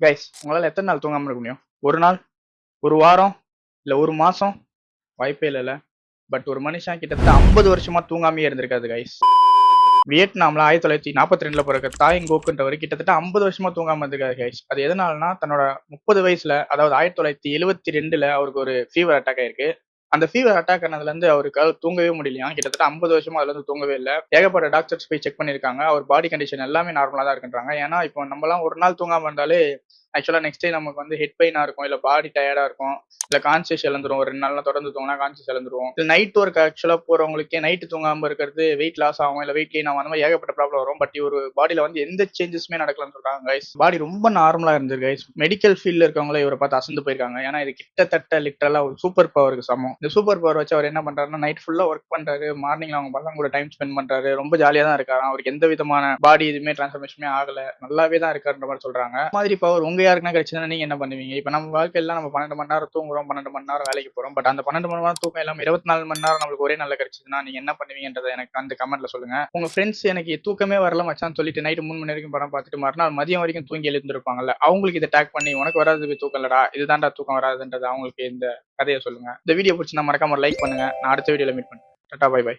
Guys உங்களால எத்தனை நாள் தூங்காம இருக்க முடியும்? ஒரு நாள், ஒரு வாரம், இல்ல ஒரு மாசம்? வாய்ப்பே இல்லைல்ல. பட் ஒரு மனுஷன் கிட்டத்தட்ட 50 வருஷமா தூங்காமையே இருந்திருக்காது கைஸ். வியட்நாம்ல 1942ல பிறக்க தாய் கோக்குன்றவர் கிட்டத்தட்ட 50 வருஷமா தூங்காம இருந்திருக்காரு கைஸ். அது எதனாலனா தன்னோட 30 வயசுல, அதாவது 1972ல அவருக்கு ஒரு ஃபீவர் அட்டாக் ஆயிருக்கு. அந்த ஃபீவர் அட்டாக் ஆனதுல இருந்து அவருக்கால தூங்கவே முடியலையாம். கிட்டத்தட்ட 50 வருஷமா அதுல இருந்து தூங்கவே இல்ல. ஏகப்பட்ட டாக்டர்ஸ் போய் செக் பண்ணிருக்காங்க. அவர் பாடி கண்டிஷன் எல்லாமே நார்மலா தான் இருக்குன்றாங்க. ஏன்னா இப்போ நம்மலாம் ஒரு நாள் தூங்காம இருந்தாலே ஆக்சுவலா நெக்ஸ்ட் டே நமக்கு வந்து ஹெட் பெயினா இருக்கும், இல்ல பாடி டயர்டா இருக்கும், இல்ல கான்சியஸ் இழந்துரும். ஒரு 2 நாள்ல தொடர்ந்து தூங்கினா கான்சியஸ் இழந்துருவோம். இல்ல நைட் ஒர்க் ஆக்சுவலா போறவங்களுக்கே நைட் தூங்காம இருக்கிறது வெயிட் லாஸ் ஆகும், இல்ல வெயிட் கெயின் ஆகும், அந்த மாதிரி ஏகப்பட்ட ப்ராப்ளம் வரும். பட் ஒரு பாடியில வந்து எந்த சேஞ்சஸுமே நடக்கலன்னு சொல்றாங்க கைஸ். பாடி ரொம்ப நார்மலா இருந்தது கைஸ். மெடிக்கல் ஃபீல்ட்ல இருக்கவங்களே இவரை பார்த்து அசந்து போயிருக்காங்க. ஏன்னா இது கிட்டத்தட்ட லிட்டரலா ஒரு சூப்பர் பவருக்கு சமம். இந்த சூப்பர் பவர் வச்சு அவர் என்ன பண்றாருன்னா நைட் ஃபுல்லா ஒர்க் பண்றாரு, மார்னிங்ல அவங்க பசங்க கூட டைம் ஸ்பெண்ட் பண்றாரு, ரொம்ப ஜாலியா தான் இருக்காரு. அவருக்கு எந்த விதமான பாடி இதுவுமே டிரான்ஸ்ஃபர்மேஷனே ஆகல, நல்லாவே தான் இருக்காருன்ற மாதிரி சொல்றாங்க. இந்த மாதிரி பவர் உங்க யாருக்குன்னா கிடைச்சதுன்னா நீங்க என்ன பண்ணுவீங்க? இப்ப நம்ம வாழ்க்கையில நம்ம 12 மணி நேரம் தூங்குறோம், 12 மணி நேரம் வேலைக்கு போறோம். பட் அந்த 12 மணி நேரம் தூக்கம் இல்லாம 24 மணி நேரம் நம்மளுக்கு ஒரே நாள்ல கிடைச்சதுன்னா நீங்க என்ன பண்ணுவீங்கன்றதை எனக்கு அந்த கமெண்ட்ல சொல்லுங்க. உங்க ஃப்ரெண்ட்ஸ் எனக்கு தூக்கமே வரல மச்சான்னு சொல்லிட்டு நைட் 3 மணி வரைக்கும் படம் பார்த்துட்டு மறுநாள் மதியம் வரைக்கும் தூங்கி எழுந்திருப்பாங்கல்ல, அவங்களுக்கு இதை டேக் பண்ணி உனக்கு வராது தூக்கம் இல்லடா, இதுதான்டா தூக்கம் வராதுன்றது அவங்களுக்கு இந்த கதையை சொல்லுங்க. இந்த வீடியோ பிடிச்சி நான் மறக்காம லைக் பண்ணுங்க. நான் அடுத்த வீடியோல மீட் பண்ணுறேன். Tata bye by.